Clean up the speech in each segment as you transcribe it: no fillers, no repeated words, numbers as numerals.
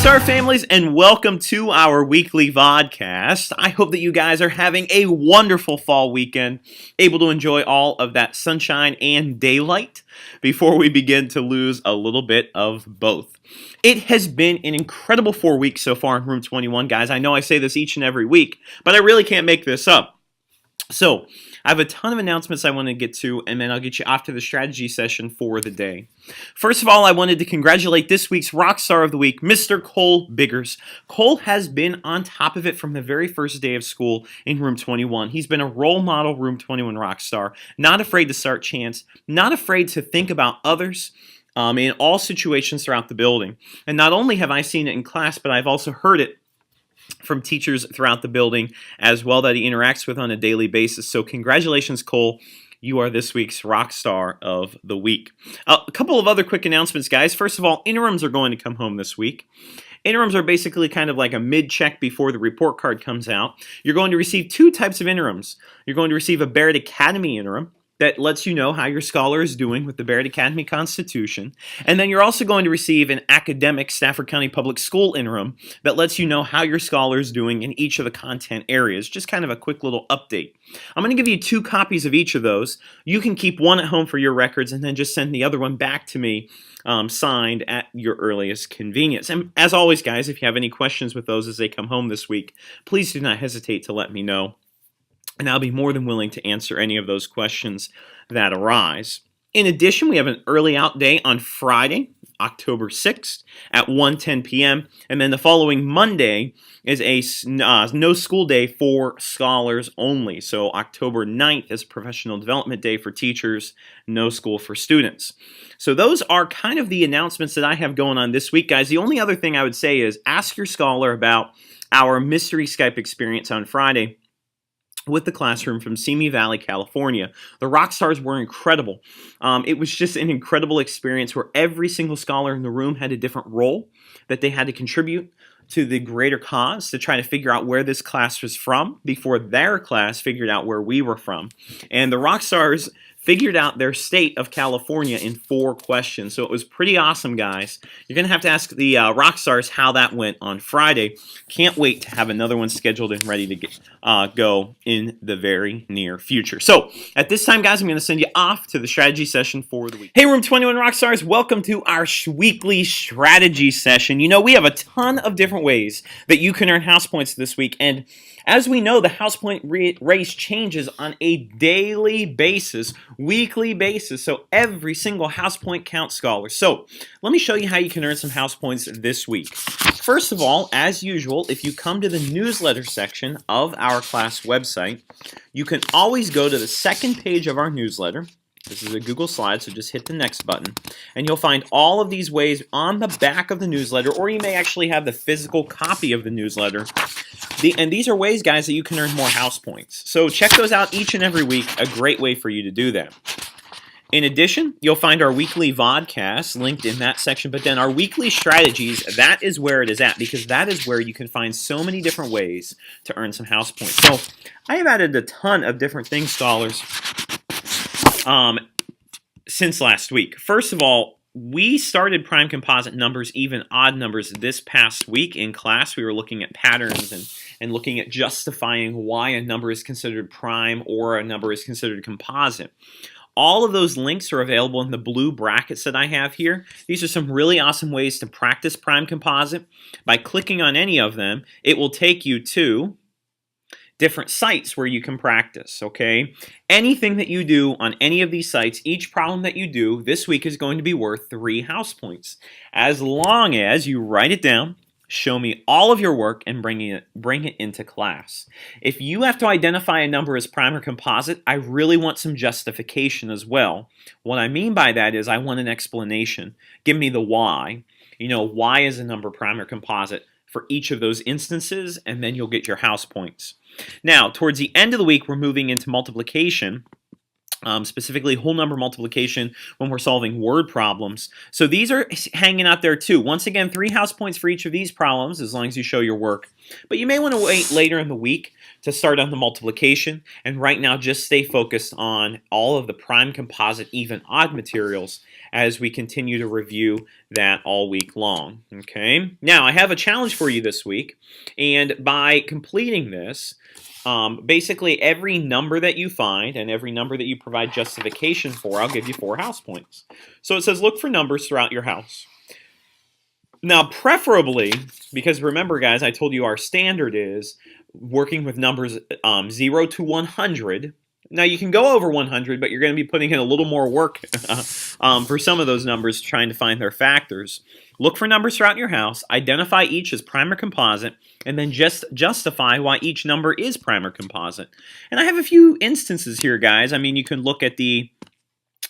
Rockstar families, and welcome to our weekly VODCAST. I hope that you guys are having a wonderful fall weekend, able to enjoy all of that sunshine and daylight before we begin to lose a little bit of both. It has been an incredible 4 weeks so far in Room 21, guys. I know I say this each and every week, but I really can't make this up. So, I have a ton of announcements I want to get to, and then I'll get you off to the strategy session for the day. First of all, I wanted to congratulate this week's Rockstar of the Week, Mr. Cole Biggers. Cole has been on top of it from the very first day of school in Room 21. He's been a role model Room 21 Rockstar, not afraid to start chants, not afraid to think about others, in all situations throughout the building. And not only have I seen it in class, but I've also heard it from teachers throughout the building as well that he interacts with on a daily basis. So congratulations, Cole. You are this week's Rock Star of the Week. A couple of other quick announcements, guys. First of all, interims are going to come home this week. Interims are basically kind of like a mid-check before the report card comes out. You're going to receive two types of interims. You're going to receive a Barrett Academy interim that lets you know how your scholar is doing with the Barrett Academy Constitution. And then you're also going to receive an academic Stafford County Public School interim that lets you know how your scholar is doing in each of the content areas. Just kind of a quick little update. I'm going to give you 2 copies of each of those. You can keep one at home for your records and then just send the other one back to me signed at your earliest convenience. And as always, guys, if you have any questions with those as they come home this week, please do not hesitate to let me know. And I'll be more than willing to answer any of those questions that arise. In addition, we have an early out day on Friday, October 6th at 1:10 p.m. And then the following Monday is a no school day for scholars only. So October 9th is Professional Development Day for teachers, no school for students. So those are kind of the announcements that I have going on this week, guys. The only other thing I would say is ask your scholar about our mystery Skype experience on Friday with the classroom from Simi Valley, California. The Rockstars were incredible. It was just an incredible experience where every single scholar in the room had a different role that they had to contribute to the greater cause to try to figure out where this class was from before their class figured out where we were from. And the Rockstars figured out their state of California in 4 questions. So it was pretty awesome, guys. You're going to have to ask the Rockstars how that went on Friday. Can't wait to have another one scheduled and ready to go in the very near future. So at this time, guys, I'm going to send you off to the strategy session for the week. Hey, Room 21 Rockstars, welcome to our weekly strategy session. You know, we have a ton of different ways that you can earn house points this week. And as we know, the house point race changes on a daily basis, weekly basis. So every single house point counts, scholars. So let me show you how you can earn some house points this week. First of all, as usual, if you come to the newsletter section of our class website, you can always go to the second page of our newsletter. This is a Google slide, so just hit the next button. And you'll find all of these ways on the back of the newsletter, or you may actually have the physical copy of the newsletter. And these are ways, guys, that you can earn more house points. So check those out each and every week. A great way for you to do that. In addition, you'll find our weekly VODCAST linked in that section, but then our weekly strategies, that is where it is at, because that is where you can find so many different ways to earn some house points. So I have added a ton of different things, scholars, since last week. First of all, we started prime composite numbers, even odd numbers, this past week in class. We were looking at patterns and looking at justifying why a number is considered prime or a number is considered composite. All of those links are available in the blue brackets that I have here. These are some really awesome ways to practice prime composite. By clicking on any of them, it will take you to different sites where you can practice, okay? Anything that you do on any of these sites, each problem that you do this week is going to be worth 3 house points. As long as you write it down, show me all of your work, and bring it into class. If you have to identify a number as prime or composite, I really want some justification as well. What I mean by that is I want an explanation. Give me the why. You know, why is a number prime or composite for each of those instances, and then you'll get your house points. Now, towards the end of the week, we're moving into multiplication. specifically whole number multiplication when we're solving word problems. So these are hanging out there too. Once again, 3 house points for each of these problems as long as you show your work. But you may want to wait later in the week to start on the multiplication. And right now, just stay focused on all of the prime, composite, even, odd materials as we continue to review that all week long. Okay. Now, I have a challenge for you this week. And by completing this, basically, every number that you find and every number that you provide justification for, I'll give you 4 house points. So it says look for numbers throughout your house. Now, preferably, because remember, guys, I told you our standard is working with numbers 0 to 100. Now, you can go over 100, but you're going to be putting in a little more work for some of those numbers trying to find their factors. Look for numbers throughout your house, identify each as prime or composite, and then just justify why each number is prime or composite. And I have a few instances here, guys. I mean, you can look at the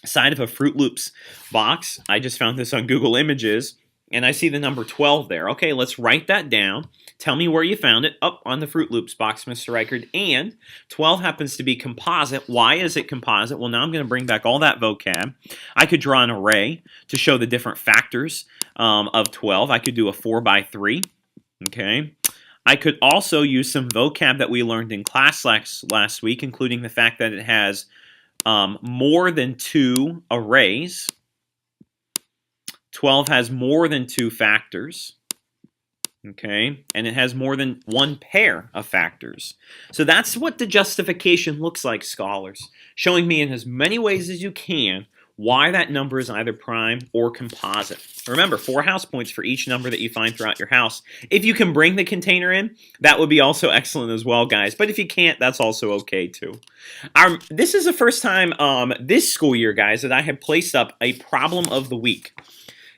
side of a Fruit Loops box. I just found this on Google Images, and I see the number 12 there. Okay, let's write that down. Tell me where you found it. Up on the Fruit Loops box, Mr. Reichard. And 12 happens to be composite. Why is it composite? Well, now I'm going to bring back all that vocab. I could draw an array to show the different factors of 12. I could do a 4 by 3. Okay. I could also use some vocab that we learned in class last week, including the fact that it has more than 2 arrays. 12 has more than 2 factors. Okay, and it has more than 1 pair of factors. So that's what the justification looks like, scholars, showing me in as many ways as you can why that number is either prime or composite. Remember, 4 house points for each number that you find throughout your house. If you can bring the container in, that would be also excellent as well, guys. But if you can't, that's also okay too. This is the first time this school year, guys, that I have placed up a problem of the week.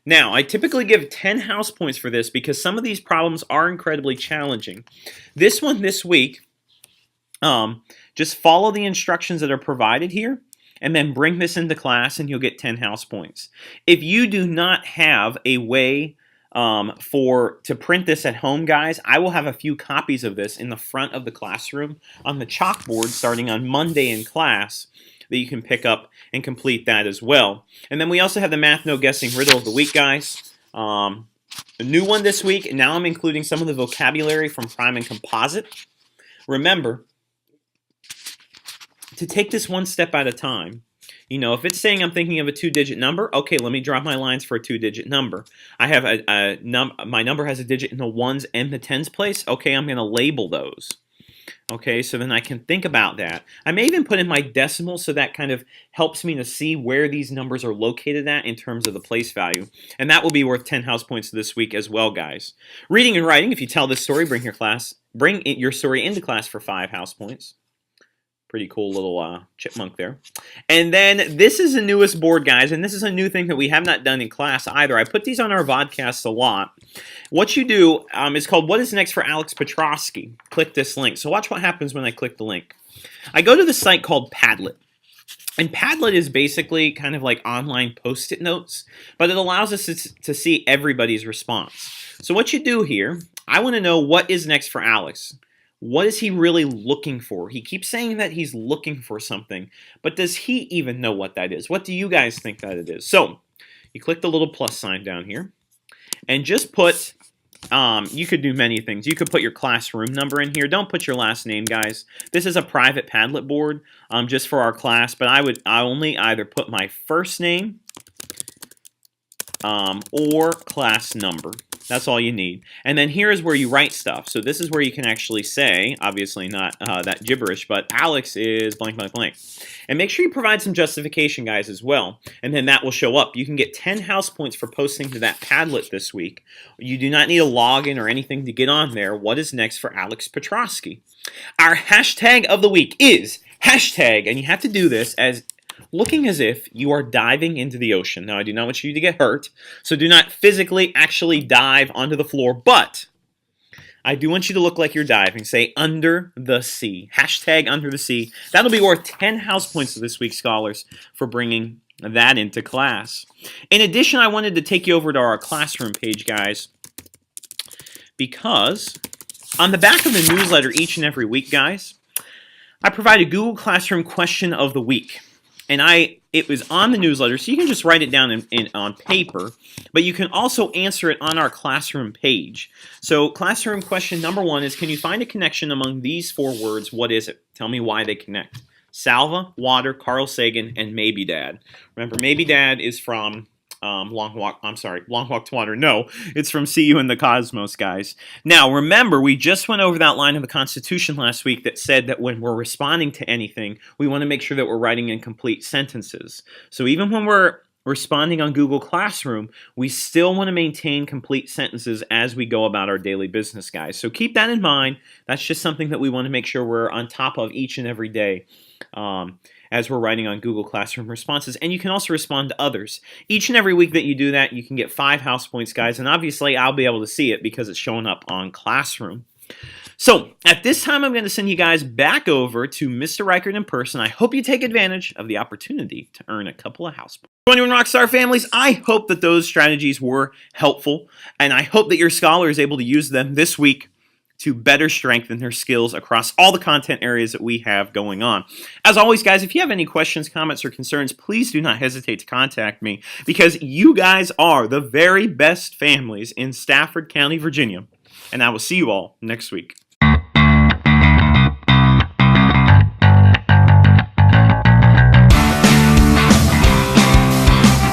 Now, I typically give 10 house points for this because some of these problems are incredibly challenging. This one this week, just follow the instructions that are provided here and then bring this into class and you'll get 10 house points. If you do not have a way to print this at home, guys, I will have a few copies of this in the front of the classroom on the chalkboard starting on Monday in class, that you can pick up and complete that as well. And then we also have the Math No Guessing Riddle of the Week, guys. A new one this week. Now I'm including some of the vocabulary from prime and composite. Remember to take this one step at a time. You know, if it's saying I'm thinking of a 2-digit number, okay, let me draw my lines for a 2-digit number. I have my number has a digit in the 1s and the 10s place. Okay, I'm going to label those. Okay, so then I can think about that. I may even put in my decimal so that kind of helps me to see where these numbers are located at in terms of the place value. And that will be worth 10 house points this week as well, guys. Reading and writing, if you tell this story, bring your story into class for 5 house points. Pretty cool little chipmunk there. And then this is the newest board, guys, and this is a new thing that we have not done in class either. I put these on our VODCAST a lot. What you do is called What is Next for Alex Petrosky. Click this link. So watch what happens when I click the link. I go to the site called Padlet. And Padlet is basically kind of like online Post-it notes, but it allows us to see everybody's response. So what you do here, I want to know what is next for Alex. What is he really looking for? He keeps saying that he's looking for something, but does he even know what that is? What do you guys think that it is? So you click the little plus sign down here and just put, you could do many things. You could put your classroom number in here. Don't put your last name, guys. This is a private Padlet board just for our class, but I only either put my first name or class number. That's all you need. And then here is where you write stuff. So this is where you can actually say, obviously not that gibberish, but Alex is blank, blank, blank. And make sure you provide some justification, guys, as well. And then that will show up. You can get 10 house points for posting to that Padlet this week. You do not need a login or anything to get on there. What is next for Alex Petrosky? Our hashtag of the week is hashtag, and you have to do this as looking as if you are diving into the ocean. Now, I do not want you to get hurt, so do not physically actually dive onto the floor, but I do want you to look like you're diving. Say, under the sea. Hashtag under the sea. That'll be worth 10 house points this week, scholars, for bringing that into class. In addition, I wanted to take you over to our classroom page, guys, because on the back of the newsletter each and every week, guys, I provide a Google Classroom question of the week. And it was on the newsletter, so you can just write it down on paper, but you can also answer it on our classroom page. So classroom question number 1 is, can you find a connection among these 4 words? What is it? Tell me why they connect. Salva, water, Carl Sagan, and maybe dad. Remember, maybe dad is from Long Walk to Water. No, it's from See You in the Cosmos, guys. Now, remember, we just went over that line of the Constitution last week that said that when we're responding to anything, we want to make sure that we're writing in complete sentences. So even when we're responding on Google Classroom, we still want to maintain complete sentences as we go about our daily business, guys. So keep that in mind. That's just something that we want to make sure we're on top of each and every day. As we're writing on Google Classroom responses. And you can also respond to others. Each and every week that you do that, you can get 5 house points, guys. And obviously, I'll be able to see it because it's showing up on Classroom. So at this time, I'm going to send you guys back over to Mr. Reichert in person. I hope you take advantage of the opportunity to earn a couple of house points. 21 Rockstar families, I hope that those strategies were helpful. And I hope that your scholar is able to use them this week to better strengthen their skills across all the content areas that we have going on. As always, guys, if you have any questions, comments, or concerns, please do not hesitate to contact me because you guys are the very best families in Stafford County, Virginia. And I will see you all next week.